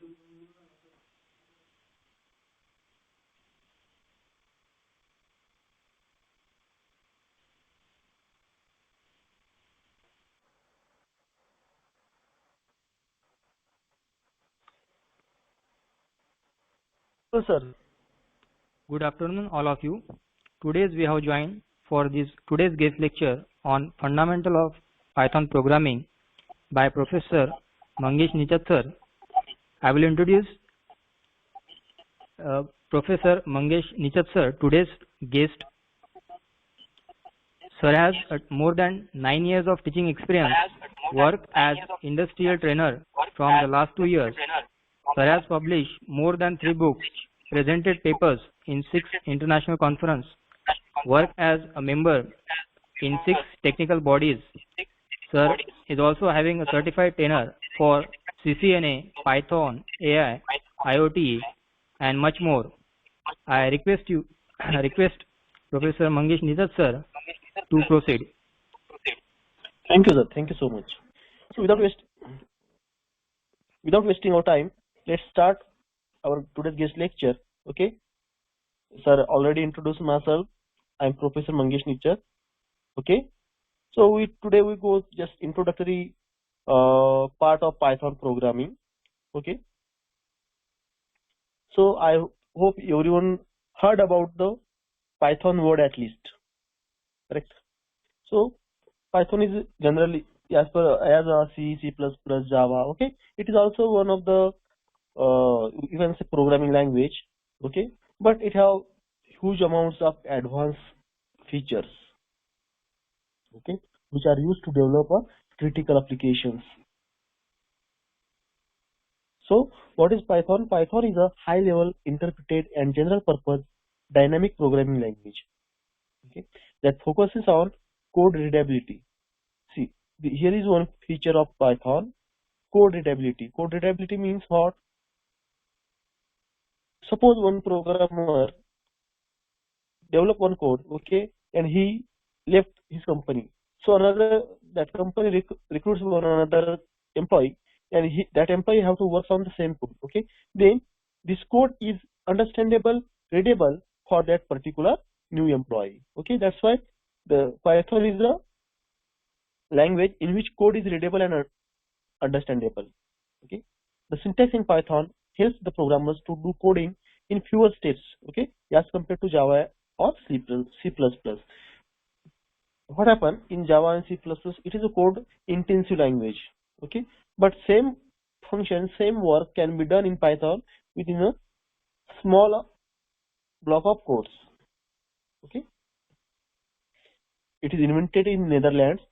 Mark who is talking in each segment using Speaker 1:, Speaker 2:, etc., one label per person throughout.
Speaker 1: Hello, sir.
Speaker 2: Good afternoon, all of you. Today we have joined for this today's guest lecture on fundamental of Python programming by Professor Mangesh Nichat sir. I will introduce Professor Mangesh Nichat sir, today's guest. Sir has more than 9 years of teaching experience, work as industrial trainer from the last 2 years. Sir has published more than 3 books, presented papers in 6 international conferences, worked as a member in 6 technical bodies. Sir is also having a certified trainer for CCNA, Python, AI, IoT, and much more. I request Professor Mangesh Nichat sir to proceed.
Speaker 1: Thank you, sir. Thank you so much. So without wasting our time, let's start our today's guest lecture. Okay, sir already introduced myself. I'm Professor Mangesh Nichat. Okay, so today we go just introductory part of Python programming. Okay, so I hope everyone heard about the Python word at least, correct? So Python is generally as C, C++, Java. Okay, it is also one of the you can say programming language. Okay, but it have huge amounts of advanced features. Okay, which are used to develop critical applications. So what is Python? Python is a high-level interpreted and general-purpose dynamic programming language. Okay, that focuses on code readability. See, here is one feature of Python: code readability. Code readability means what? Suppose one programmer develop one code, okay, and he left his company. So that company recruits one another employee, and that employee have to work on the same code. Okay, then this code is understandable, readable for that particular new employee. Okay, that's why the Python is a language in which code is readable and understandable. Okay, the syntax in Python helps the programmers to do coding in fewer steps. Okay, as compared to Java or C++. What happens in Java and C++? It is a code intensive language. Okay, but same function, same work can be done in Python within a small block of codes. Okay, it is invented in Netherlands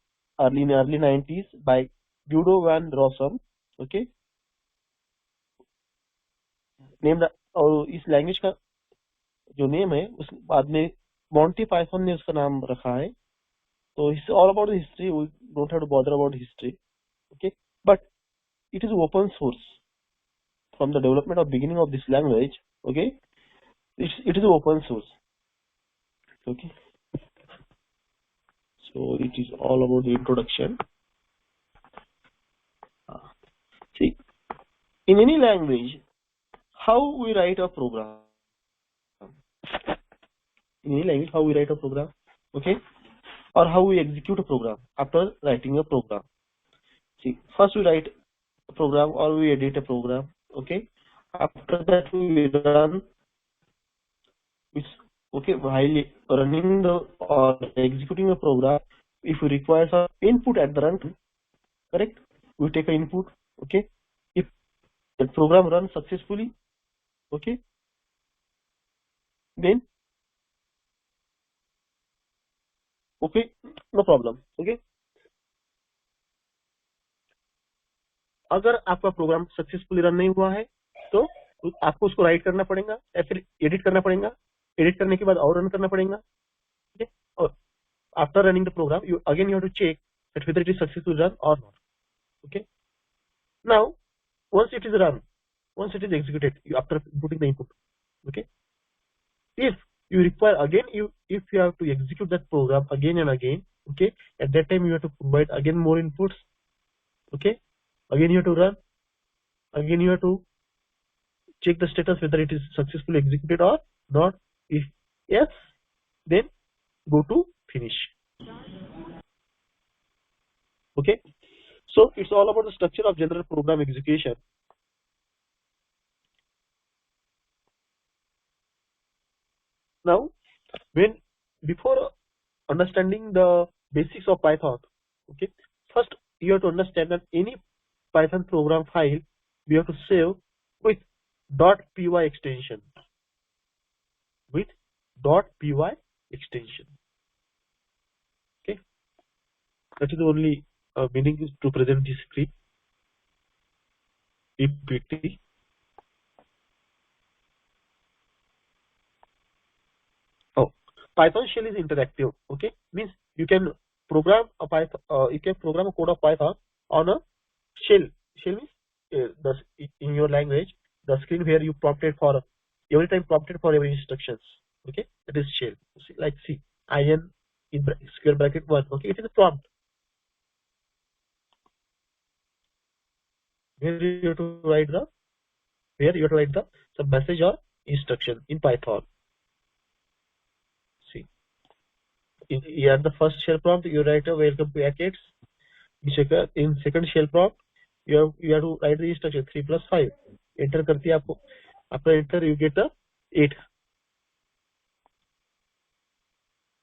Speaker 1: in early 90s by Guido van Rossum. Okay, name और इस language का जो name है उस बाद में Monty Python ने उसका नाम रखा है. So it's all about the history. We don't have to bother about history. Okay, but it is open source from the development of beginning of this language. Okay, it is open source. Okay, so it is all about the introduction. See, in any language, how we write a program. In any language, how we write a program. Okay, or how we execute a program after writing a program. See, first we write a program or we edit a program. Okay, after that we run. Okay, while running or executing a program, if we require some input at the runtime, correct? We take an input. Okay, if the program runs successfully, okay, then okay, no problem. Okay, अगर आपका programme successfully run नहीं हुआ है तो आपको उसको right करना पड़ेगा या फिर एडिट करना पड़ेगा. एडिट करने के बाद और रन करना पड़ेगा. okay, और after running the program you again you have to check that whether it is successfully run or not. Okay, now once it is run, once it is executed, after putting the input, okay, if you require again if you have to execute that program again and again, okay, at that time you have to provide again more inputs. Okay, again you have to run, again you have to check the status whether it is successfully executed or not. If yes, then go to finish. Okay, so it's all about the structure of general program execution. Now, before understanding the basics of Python, okay, first you have to understand that any Python program file we have to save with .py extension. With .py extension. Okay, that is the only meaning is to present this script. PPT. Oh, Python shell is interactive. Okay, means you can program a Python. You can program a code of Python on a shell. Shell means in your language the screen where you prompted for every time prompted for every instructions. Okay, that is shell. Like C in square bracket 1. Okay, it is a prompt. Where you have to write the some message or instruction in Python. See, here the first shell prompt you write a welcome to Eclipse. In second shell prompt you have to write the instruction 3 plus 5. Enter करती है आपको. After enter you get a 8.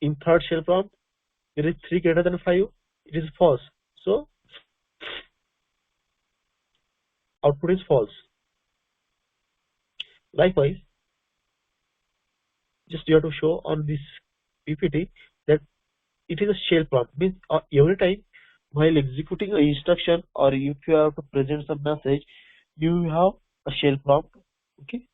Speaker 1: In third shell prompt it is 3 greater than 5. It is false. So output is false. Likewise, just you have to show on this PPT that it is a shell prompt. Means every time while executing an instruction or if you have to present some message, you have a shell prompt. Okay.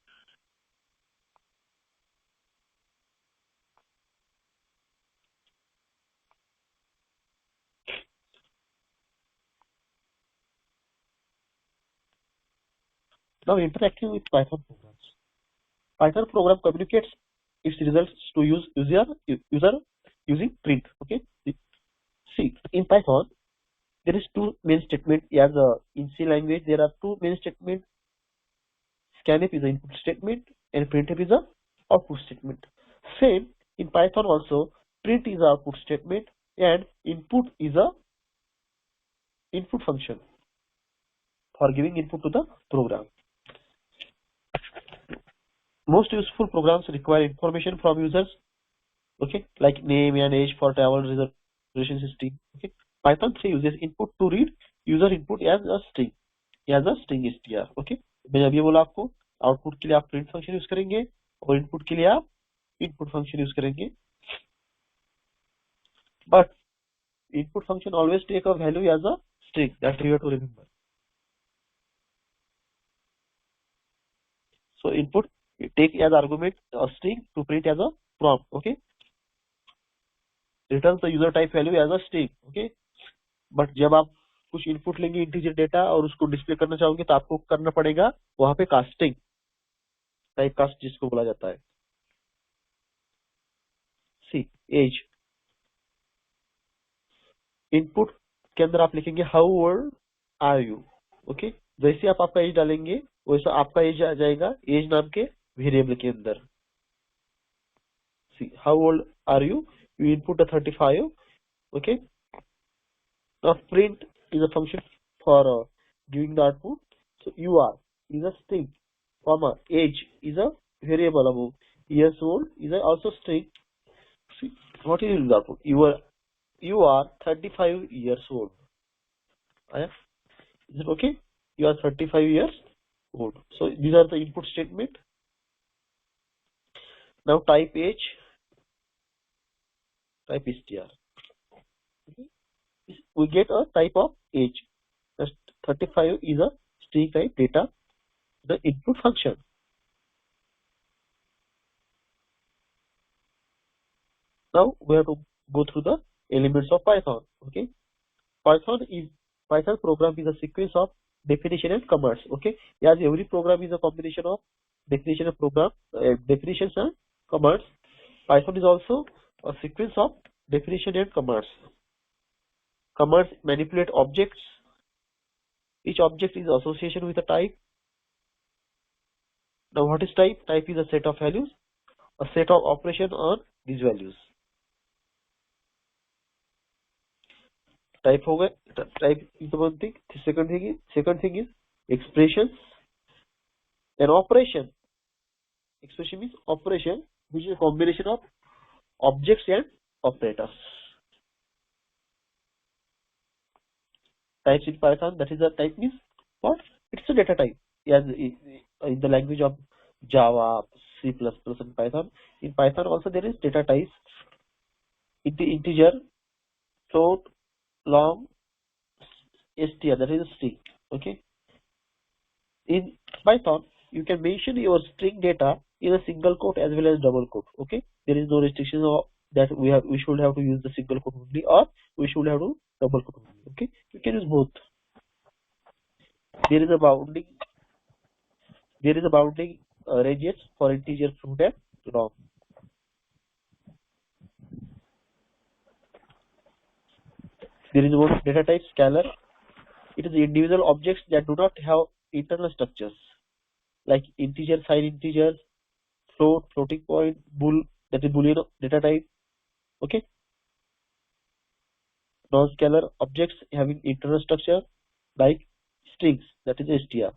Speaker 1: Now interacting with Python programs. Python program communicates its results to user using print. Okay. See, in Python there is two main statements. As in C language there are two main statements. Scanf is an input statement and printf is a output statement. Same in Python also, print is a output statement and input is a input function for giving input to the program. Most useful programs require information from users, okay, like name and age for travel reservation system. Okay, Python 3 uses input to read user input as a string str. Okay, मैंने अभी बोला आपको output के लिए आप print function use करेंगे और input के लिए आप इनपुट फंक्शन यूज करेंगे. But input function always take a value as a string. That you have to remember. So input take as argument a string to print as a prompt. Okay, returns the user type value as a string. Okay, but जब आप कुछ input लेंगे integer data और उसको display करना चाहोगे तो आपको करना पड़ेगा वहां पे कास्टिंग, टाइप कास्ट जिसको बोला जाता है. सी एज इनपुट के अंदर आप लिखेंगे how old are you. Okay, जैसे आप आपका एज डालेंगे वैसा आपका एज आ जाएगा एज नाम के वेरिएबल के अंदर. See how old are you, you input a 35. Okay, now print is a function for giving the output. So UR is a string, comma age is a variable above, years old is also string. See what is the output? You are 35 years old. Is it okay? You are 35 years old. So these are the input statement. Now type age, type str. Okay. We get a type of age. Just 35 is a string type data, the input function. Now we have to go through the elements of Python. Okay, Python program is a sequence of definition and commands. Okay, as every program is a combination of definition and program definitions and commands. Python is also a sequence of definition and commands. Commands manipulate objects. Each object is association with a type. Now what is type? Type is a set of values, a set of operation on these values. Type होगा, type is the one thing. The second thing is expressions. An operation. Expression means operation, which is a combination of objects and operators. Types in Python, that is the type means what? It's a data type. As in the language of Java, C++, and Python. In Python also there is data types. Integer, float, long, str, that is a string. Okay. In Python, you can mention your string data in a single quote as well as double quote. Okay. There is no restriction of that we should have to use the single quote only, or we should have to double quote only. Okay. You can use both. There is a bounding ranges for integer, float, and long. There is one data type, scalar. It is individual objects that do not have internal structures, like integer, sign integers, float, floating point, bool, that is boolean data type. Okay. Non-scalar objects having internal structure, like strings, that is str.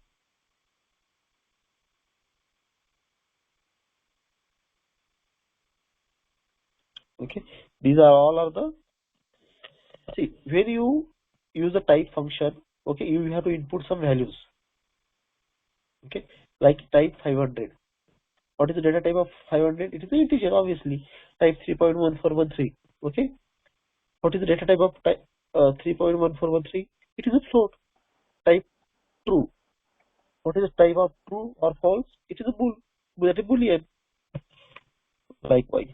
Speaker 1: Okay. These are all of the, see, when you use the type function, okay, you have to input some values. Okay, like type 500. What is the data type of 500? It is an integer, obviously. Type 3.1413. Okay. What is the data type of type 3.1413? It is a float. Type true. What is the type of true or false? It is a bool. That is boolean. Likewise.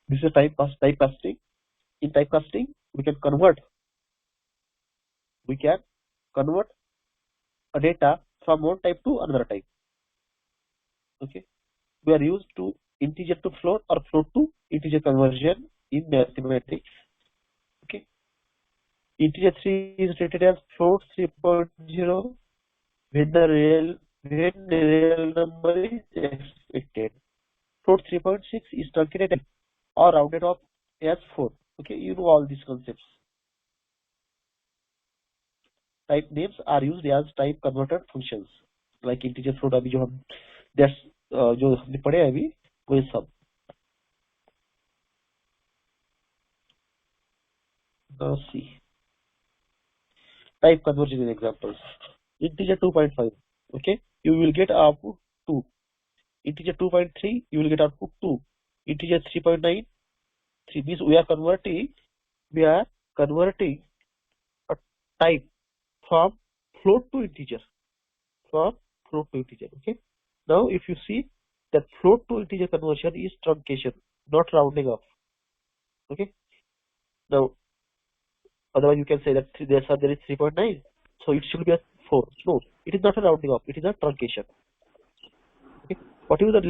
Speaker 1: This is a typecasting. In typecasting, we can convert a data from one type to another type. Okay. We are used to integer to float or float to integer conversion in mathematics. Okay. Integer 3 is treated as float 3.0 when the real number is expected. Float 3.6 is truncated or rounded off as 4. Okay, you know all these concepts. Type names are used as type converter functions, like integer float. अभी जो हमने पढ़े अभी वो सब. Now see type conversion examples. Integer 2.5. Okay, you will get output 2. Integer 2.3, you will get output 2. Integer 3.9, 3 means we are converting a type from float to integer. Okay. Now if you see that float to integer conversion is truncation, not rounding off. Okay. Now otherwise you can say that there is 3.9, so it should be a 4. No, it is not a rounding off, it is a truncation. Okay. What is the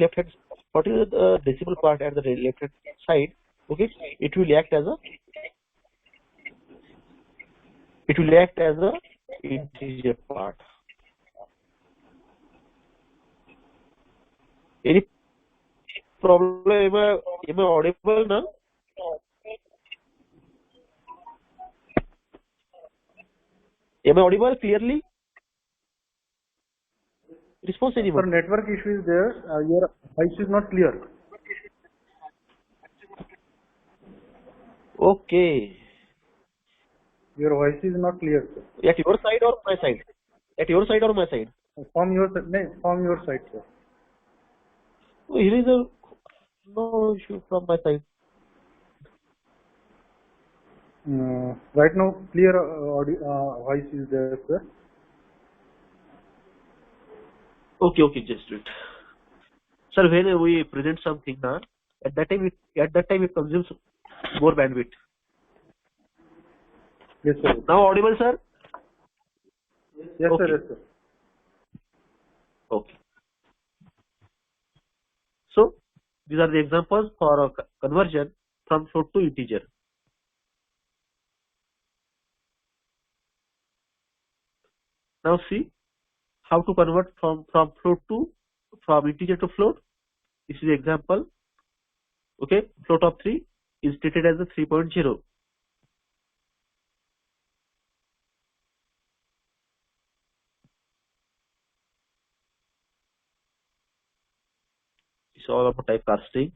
Speaker 1: decimal part at the left hand side? Okay, it will act as a integer part. Any problem? Am I audible now? Am I audible clearly? Response anyone?
Speaker 3: Sir, network issue is there. Your voice is not clear.
Speaker 1: Okay.
Speaker 3: Your voice is not clear, sir.
Speaker 1: At your side or my side? At your side or my side?
Speaker 3: From your side, sir.
Speaker 1: Oh, here is no issue from my side.
Speaker 3: Right now, clear voice is there, sir.
Speaker 1: Okay, just do it. Sir, when we present something now, at that time it consumes more bandwidth.
Speaker 3: Yes, sir.
Speaker 1: Now audible, sir?
Speaker 3: Yes,
Speaker 1: okay.
Speaker 3: Sir. Yes, sir.
Speaker 1: Okay. So these are the examples for a conversion from float to integer. Now see how to convert from integer to float. This is the example. Okay, float of 3 is treated as a 3.0. It's all about typecasting.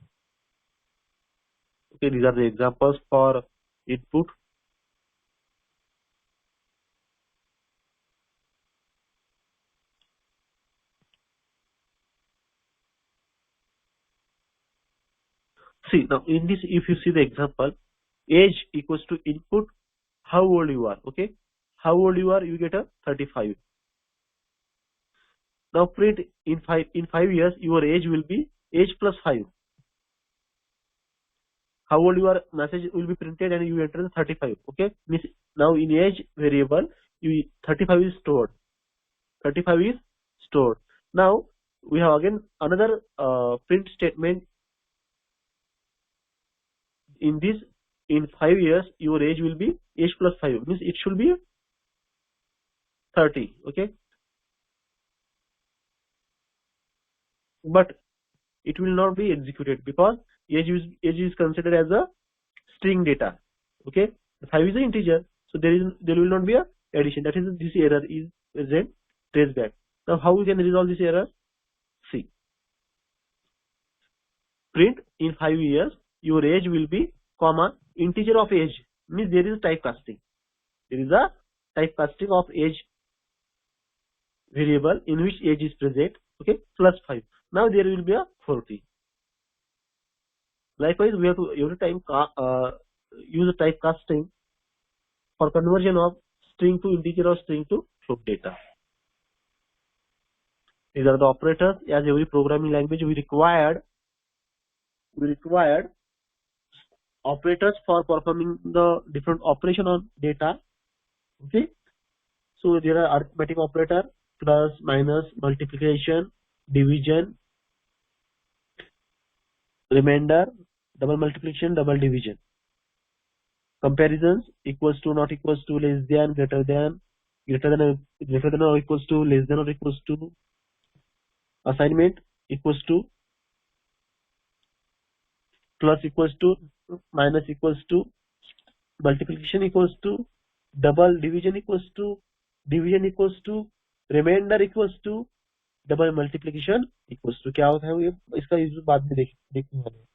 Speaker 1: Okay, these are the examples for input. See now in this, if you see the example, age equals to input, how old you are. Okay, how old you are, you get a 35. Now print in 5 years, your age will be age plus 5. How old you are message will be printed and you enter the 35. Okay, means now in age variable, 35 is stored. 35 is stored. Now we have again another print statement. In this, in 5 years, your age will be age plus 5, means it should be 30. Okay, but it will not be executed because age is considered as a string data. Okay, 5 is an integer, so there will not be a addition. That is, this error is present, trace back. Now how we can resolve this error? See, print in 5 years your age will be comma integer of age, means there is typecasting. There is a typecasting of age variable in which age is present. Okay, plus 5. Now there will be a 40. Likewise, we have to every time use a typecasting for conversion of string to integer or string to float data. These are the operators. As every programming language, we required operators for performing the different operation on data. Okay, so there are arithmetic operator, plus, minus, multiplication, division, remainder, double multiplication, double division, comparisons, equals to, not equals to, less than, greater than or equals to, less than or equals to, assignment, equals to, plus equals to, minus equals to, multiplication equals to, double division equals to, division equals to, remainder equals to, double multiplication equals to. क्या होता है ये, इसका use बाद में देखने वाले हैं.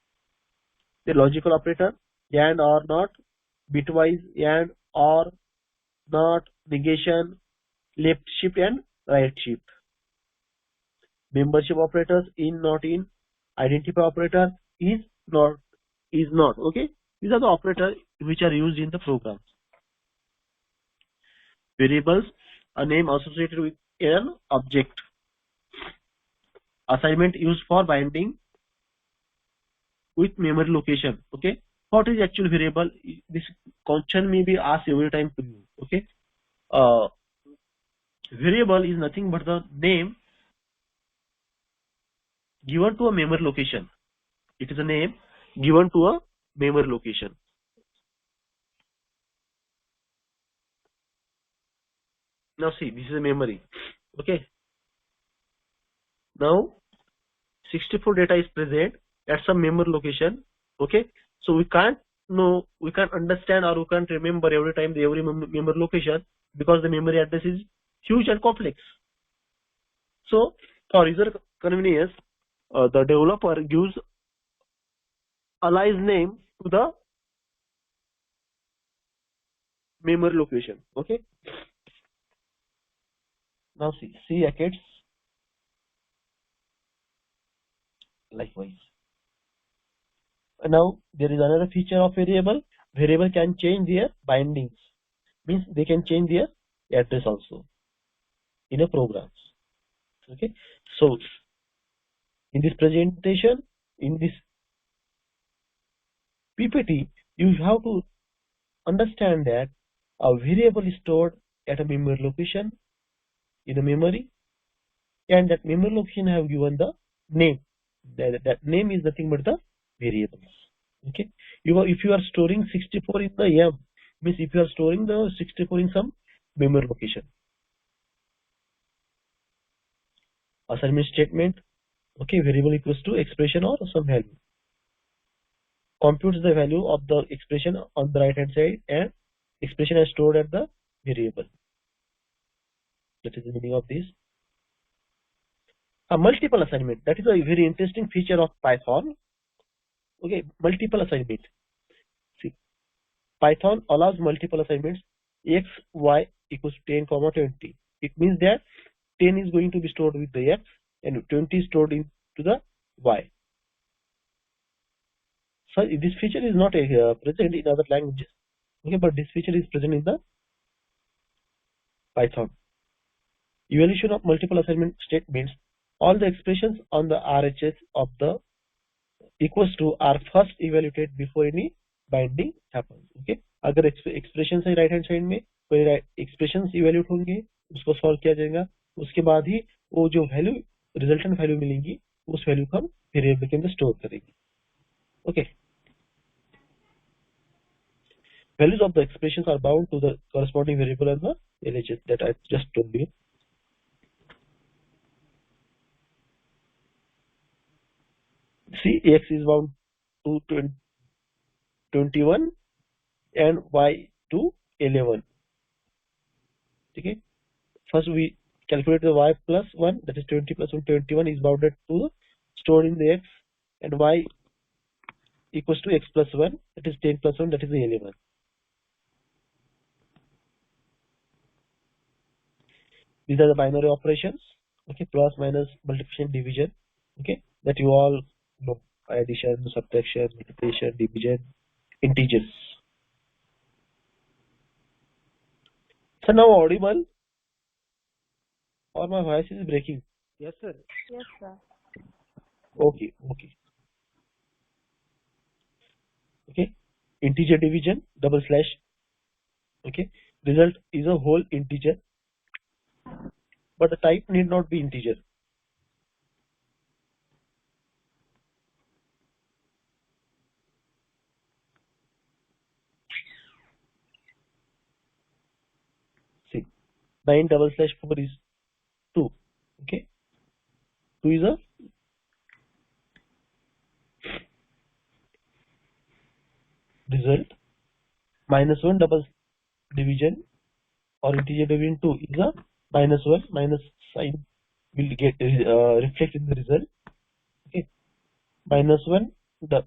Speaker 1: The logical operator, and or not, bitwise and or not, negation, left shift and right shift. Membership operators, in, not in, identify operator, is not. Okay, these are the operators which are used in the programs. Variables, a name associated with an object. Assignment used for binding with memory location. Okay, what is actual variable? This question may be asked every time to you. Okay, variable is nothing but the name given to a memory location. It is a name given to a memory location. Now see, this is a memory. Okay, now 64 data is present at some memory location. Okay, so we can't understand or we can't remember every time every memory location, because the memory address is huge and complex. So for user convenience, the developer gives alias name to the memory location. Okay, now see Accats. Likewise, now there is another feature of variable. Variable can change their bindings, means they can change their address also in a programs. Okay, so in this presentation, in this PPT, you have to understand that a variable is stored at a memory location in a memory, and that memory location have given the name. That name is nothing but the variables. Okay, if you are storing 64 in the means if you are storing the 64 in some memory location. assignment statement. Okay, variable equals to expression or some value. Computes the value of the expression on the right hand side and expression is stored at the variable. That is the meaning of this. A multiple assignment, that is a very interesting feature of Python. Okay, multiple assignment. See, Python allows multiple assignments x, y equals 10, 20. It means that 10 is going to be stored with the x and 20 is stored into the y. So this feature is not present in other languages. Okay, but this feature is present in the Python. Evaluation of multiple assignment statements. All the expressions on the RHS of the equals to are first evaluated before any binding happens. Okay, अगर expressions है right hand side में कोई expressions evaluate होंगे उसको solve किया जाएगा उसके बाद ही वो जो value resultant value मिलेंगी उस value को हम variable के अंदर store करेंगे. Okay. Values of the expressions are bound to the corresponding variable and the LHS that I just told you. See, x is bound to 21 and y to 11. Okay. First we calculate the y plus 1, that is 20 plus 1, 21 is bounded to stored in the x, and y equals to x plus 1, that is 10 plus 1, that is the 11. These are the binary operations. Okay, plus, minus, multiplication, division. Okay, that you all know: addition, subtraction, multiplication, division, integers. So now audible, or my voice is breaking?
Speaker 2: Yes, sir.
Speaker 4: Yes, sir.
Speaker 1: Okay, okay. Okay, integer division, double slash. Okay, result is a whole integer, but the type need not be integer. See, 9 double slash 4 is 2. Okay, 2 is a result. Minus 1 double division or integer division 2 is a minus 1, minus sign will get reflected in the result. Okay, minus 1 the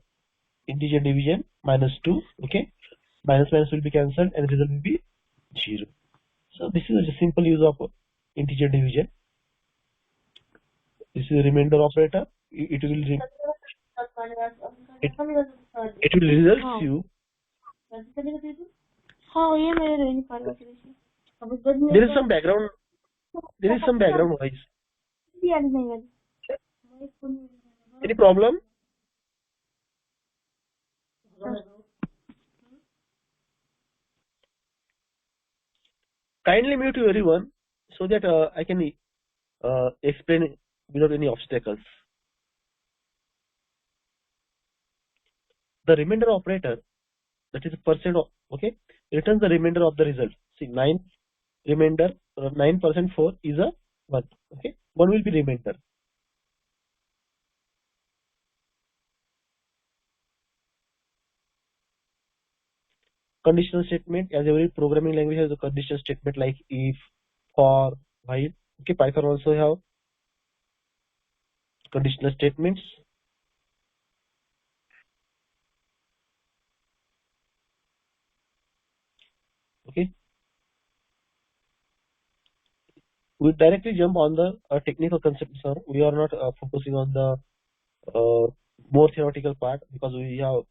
Speaker 1: integer division minus 2. Okay, minus minus will be cancelled and result will be 0. So this is a simple use of integer division. This is a remainder operator. It will result you. There is some background. There is some background noise. Any problem? Kindly mute everyone so that I can explain without any obstacles. The remainder operator, that is percent of, okay, returns the remainder of the result. See, 9 remainder, 9% 4 is a 1. Okay, 1 will be remainder. Conditional statement, as every programming language has a conditional statement like if, for, while. Okay, Python also have conditional statements. Okay, we directly jump on the technical concepts. We are not focusing on the more theoretical part because we have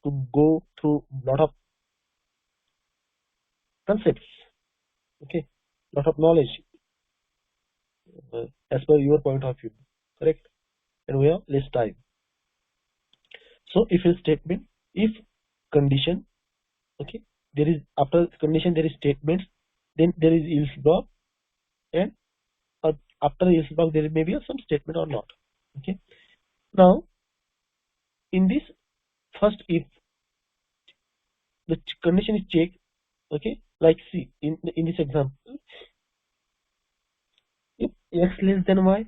Speaker 1: to go through lot of concepts. Okay, lot of knowledge as per your point of view, correct? And we have less time. So if a statement, if condition, okay, there is after condition there is statements, then there is else block, and after else block there may be some statement or not. Okay, now in this first, if the condition is checked, okay, like see in this example, if x less than y,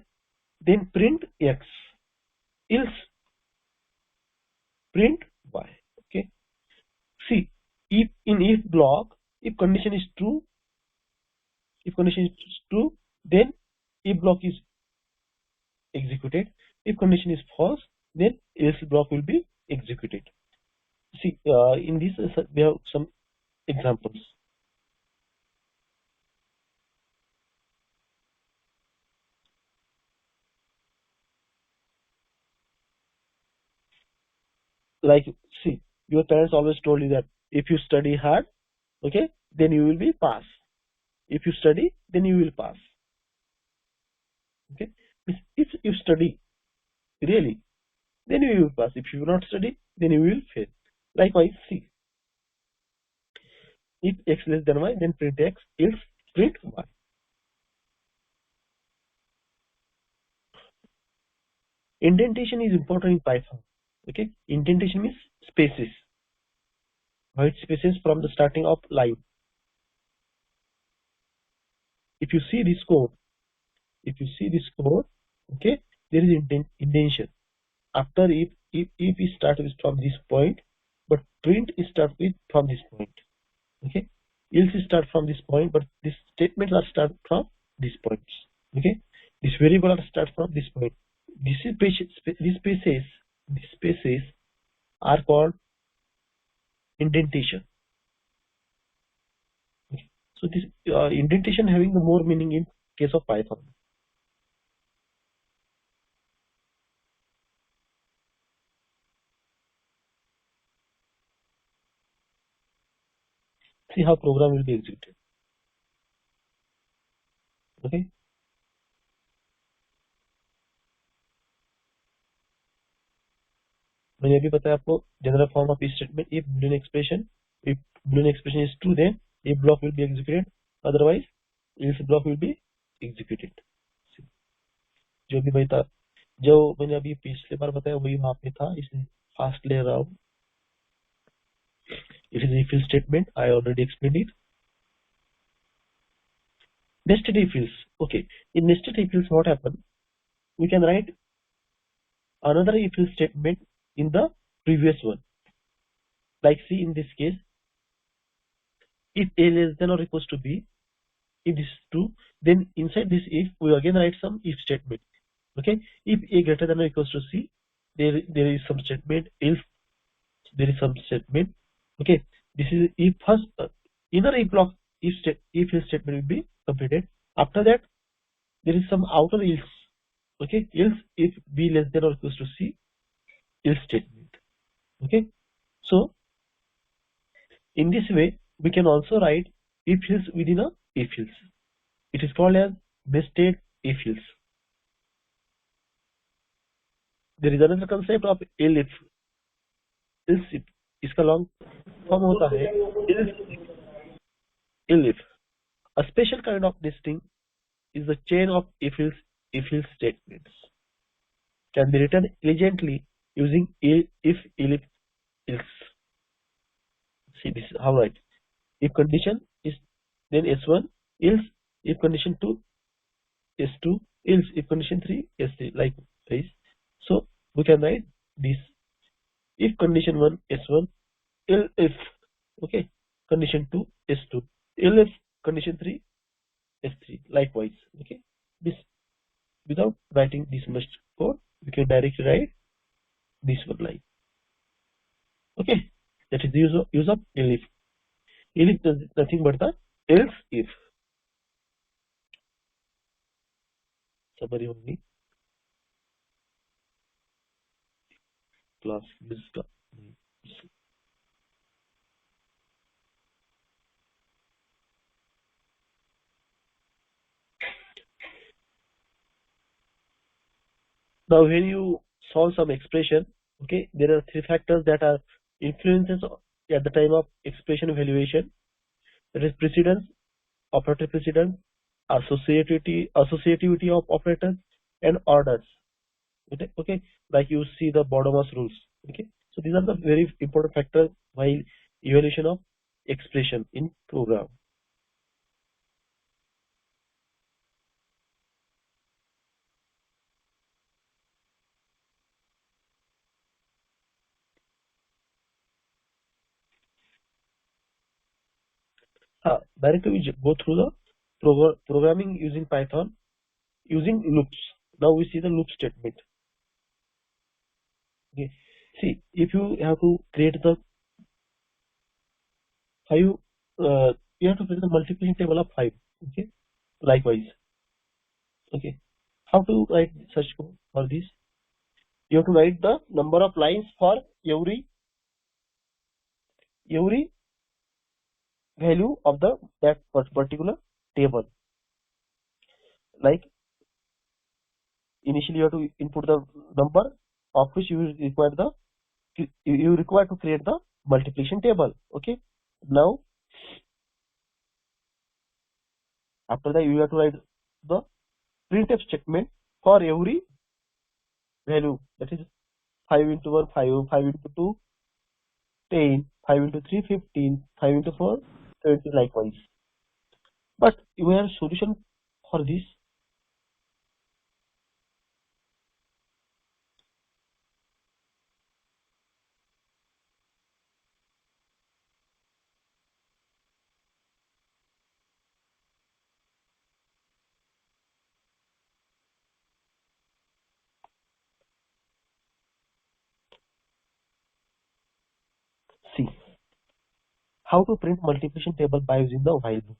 Speaker 1: then print X, else print Y. Okay. See, if in if block, if condition is true, then if block is executed. If condition is false, then else block will be executed. See, in this we have some examples. Like, see, your parents always told you that if you study hard, okay, then you will be pass. If you study, then you will pass. Okay, if you study really, then you will pass. If you will not study, then you will fail. Likewise, see, if X less than Y, then print X, else print Y. Indentation is important in Python. Okay, indentation means spaces, white spaces from the starting of line. If you see this code, okay, there is indentation. After if we start with from this point, but print is start with from this point. Okay, else start from this point, but these statements are start from these points. Okay, this variable are start from this point. These spaces are called indentation. Okay. So this indentation having the more meaning in case of Python. See how program will be executed. Okay. मैंने अभी बताया आपको general form of statement if boolean expression is true then if block will be executed, otherwise else block will be executed. जो भी भाई था, जो मैंने अभी पिछले बार बताया वही वहां पे था, इसलिए फास्ट ले रहा हूँ. It is if else statement, I already explained it. Nested if else. Okay, in nested if else what happened, we can write another if else statement in the previous one. Like, see, in this case, if A less than or equals to B, if this is true, then inside this if we again write some if statement. Okay, if A greater than or equals to C, there is some statement, else there is some statement. Okay, this is if first inner if block if else statement will be completed. After that, there is some outer else. Okay, else if B less than or equals to C, else statement. Okay, so in this way we can also write if else within a if else. It is called as nested if else. There is another concept of elif. Else if इसका long form होता है elif. A special kind of nesting is the chain of if else statements. Can be written elegantly using if elif else. See, this is how right. If condition is then S1, else if condition 2, S2, else if condition 3, S3, like this. So we can write this: if condition 1, S1, if okay, condition 2, S2, if condition 3, S3, likewise. Okay, this without writing this much code, we can directly write this one line. Okay, that is the use of elif. Elif does nothing but the else if. Summary only. Class use का. Now when you solve some expression, okay, there are three factors that are influences at the time of expression evaluation. That is precedence, operator precedence, associativity of operators, and orders. Okay, like you see the Bottom-up rules. Okay, so these are the very important factors while evaluation of expression in program. Directly we go through the programming using Python using loops. Now we see the loop statement. Okay, see, if you have to create the you have to create the multiplication table of 5. Okay, likewise. Okay, how to write such code for this? You have to write the number of lines for every value of that particular table. Like initially you have to input the number of which you require to create the multiplication table. Okay, now after that you have to write the printf statement for every value, that is 5 into 1 5, 5 into 2 10, 5 into 3 15, 5 into 4 20, likewise. But you have a solution for this. See how to print multiplication table by using the while loop.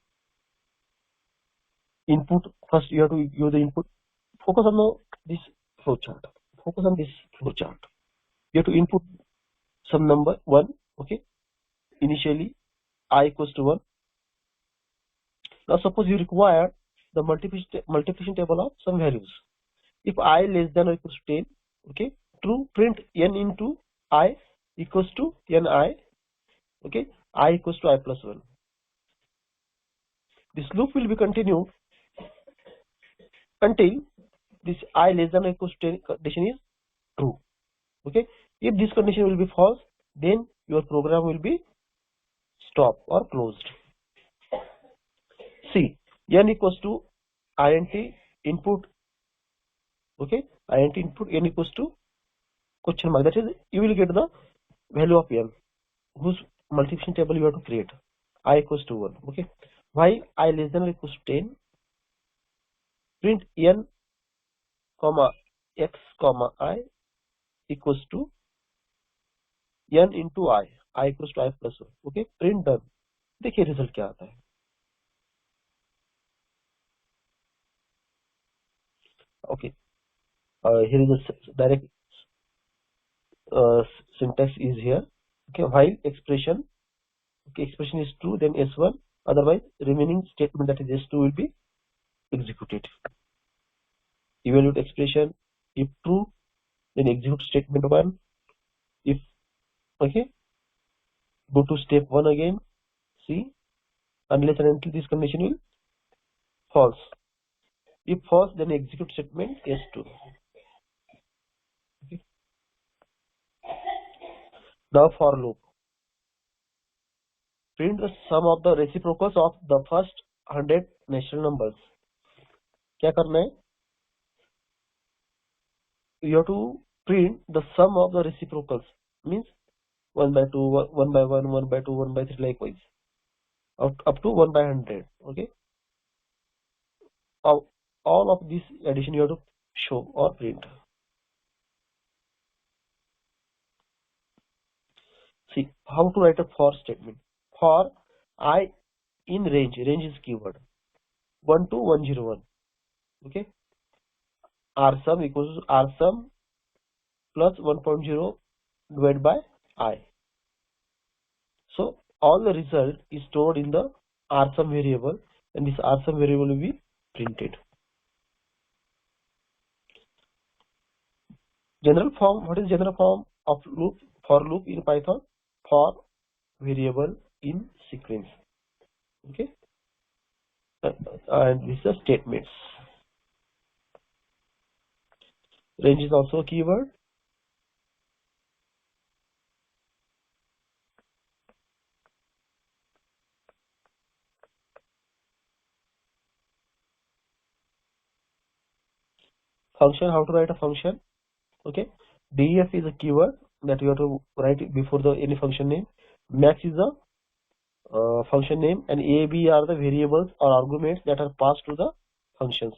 Speaker 1: Input, first you have to use the input. Focus on this flowchart. Focus on this flowchart. You have to input some number 1. Okay, initially I equals to 1. Now suppose you require the multiplication table of some values. If I less than or equals to 10, okay, to print n into I equals to ni. Okay, I equals to I plus 1. This loop will be continued until this I less than or equals to 10 condition is true. Okay, if this condition will be false, then your program will be stopped or closed. See, n equals to int input. Okay, int input n equals to question mark. That is, you will get the value of n whose multiplication table you have to create. I equals to 1. Okay, while I less than or equals to 10, print n comma x comma I equals to n into I equals to I plus 1. Okay, print done. देखिए result क्या आता है. Okay, here is the direct syntax is here. Okay, while expression, okay, expression is true, then S1, otherwise remaining statement, that is S2, will be executed. Evaluate expression, if true, then execute statement 1. If okay, go to step 1 again. See, unless and until this condition will false. If false, then execute statement S2. Okay. Now for loop, print the sum of the reciprocals of the first 100 natural numbers. क्या करना है? You have to print the sum of the reciprocals, means 1 by 2, 1 by 1, 1 by 2, 1 by 3, likewise up to 1 by 100. Okay, all of this addition you have to show or print. See how to write a for statement. For I in range is keyword 1 to 101. Okay, rsum equals to rsum plus 1.0 divided by I. So all the result is stored in the rsum variable, and this rsum variable will be printed. General form. What is general form of loop? For loop in Python? For variable in sequence. Okay, and this is statements. Range is also a keyword. Function, how to write a function. Okay, def is a keyword that you have to write before the any function name. Max is a function name, and A, B are the variables or arguments that are passed to the functions.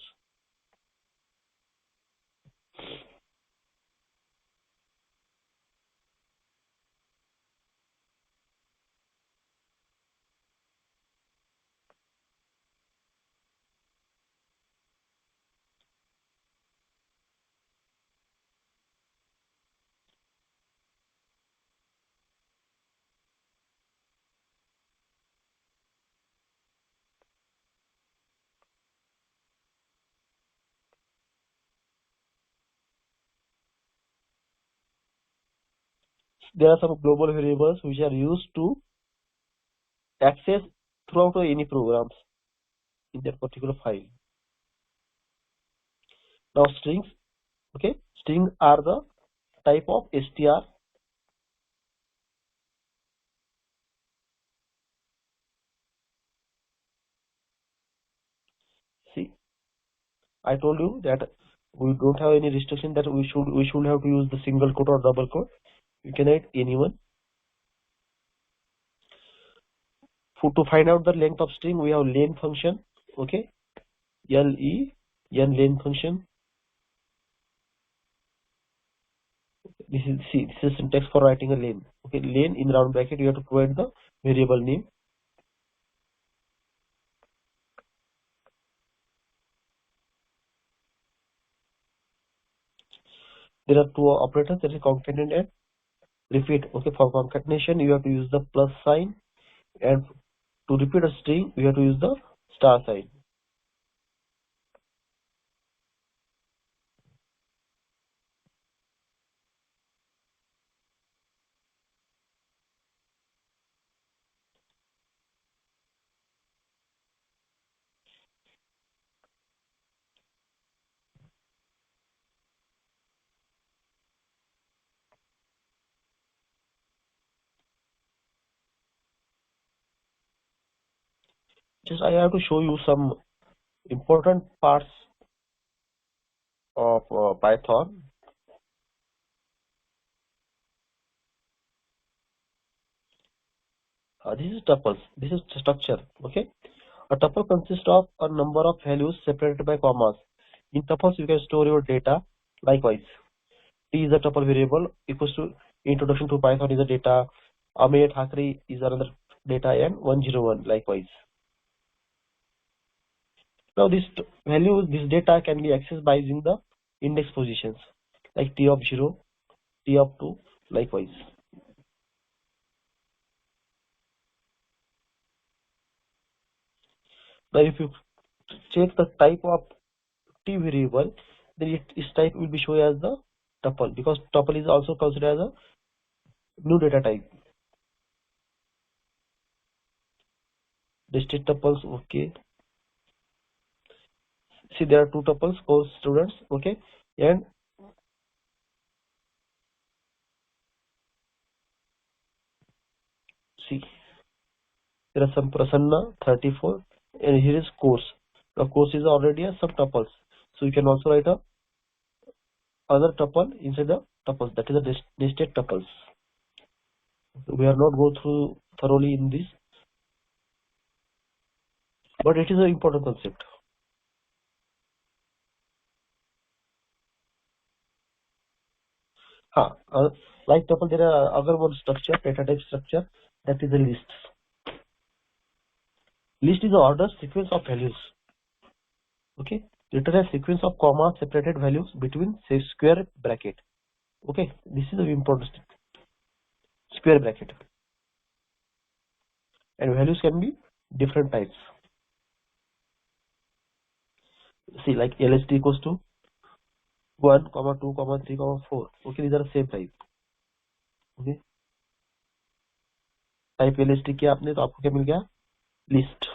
Speaker 1: There are some global variables which are used to access throughout any programs in that particular file. Now strings, okay, strings are the type of str. See, I told you that we don't have any restriction that we should have to use the single quote or double quote. You can write anyone. To find out the length of string, we have len function. Okay, len function. This is syntax for writing a len. Okay, len in round bracket you have to provide the variable name. There are two operators, that is concatenate and repeat. Okay, for concatenation you have to use the plus sign, and to repeat a string you have to use the star sign. Just I have to show you some important parts of Python. This is tuples. This is structure. Okay, a tuple consists of a number of values separated by commas. In tuples, you can store your data. Likewise, T is a tuple variable equals to introduction to Python is a data. Amir Thakre is another data, and 101 likewise. Now this data can be accessed by using the index positions like T of 0, T of 2, likewise. Now if you check the type of T variable, then its type will be shown as the tuple, because tuple is also considered as a new data type. Listed tuples, okay. See, there are two tuples for students, okay, and see, there are some Prasanna 34, and here is course. The course is already a subtuples, so you can also write a other tuple inside the tuples, that is the nested tuples. We are not go through thoroughly in this, but it is an important concept. Like tuple, there are other one structure, data type structure, that is a list. List is an ordered sequence of values. Okay, return a sequence of comma separated values between say square bracket. Okay, this is the important square bracket, and values can be different types. See, like lst equals to 1, 2, 3, 4. Okay, these are the same type. Okay, type lst किया आपने तो आपको क्या मिल गया, list.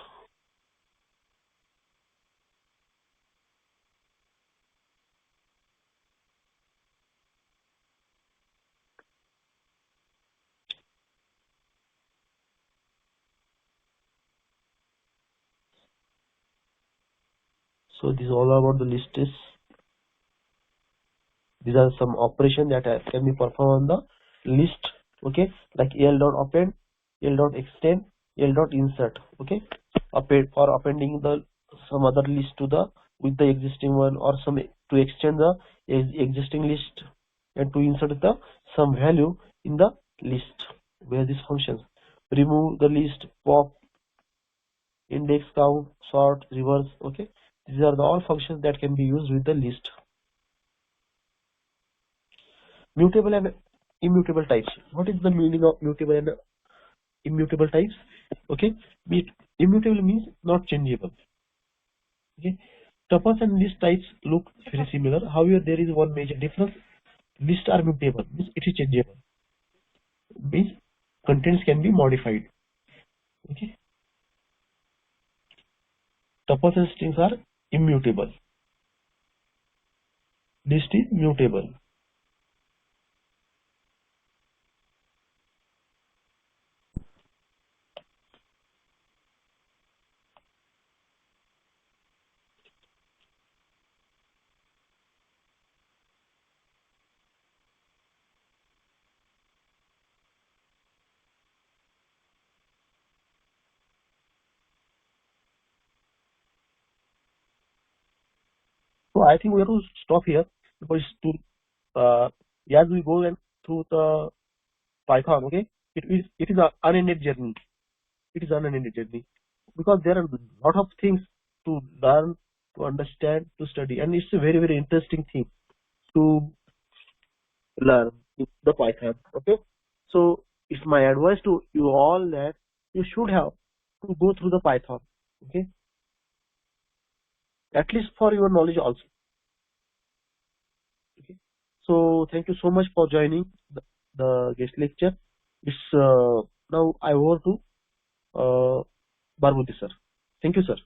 Speaker 1: So this is all about the list. These are some operation that can be performed on the list. Okay, like l dot append, l dot extend, L dot insert. Okay, for appending the some other list to the with the existing one, or some to extend the existing list, and to insert the some value in the list where these functions. Remove the list, pop, index, count, sort, reverse. Okay, these are the all functions that can be used with the list. Mutable and immutable types. What is the meaning of mutable and immutable types? Okay, immutable means not changeable. Okay, tuples and list types look very similar. However, there is one major difference. Lists are mutable, means it is changeable. Means contents can be modified. Okay, tuples and strings are immutable. List is mutable. So I think we have to stop here, because as we go and through the Python, okay, it is an unending journey. It is an unending journey, because there are a lot of things to learn, to understand, to study, and it's a very interesting thing to learn in the Python. Okay, so it's my advice to you all that you should have to go through the Python. Okay, at least for your knowledge also. Okay, so thank you so much for joining the guest lecture. It's now I over to Barbudi sir. Thank you, sir.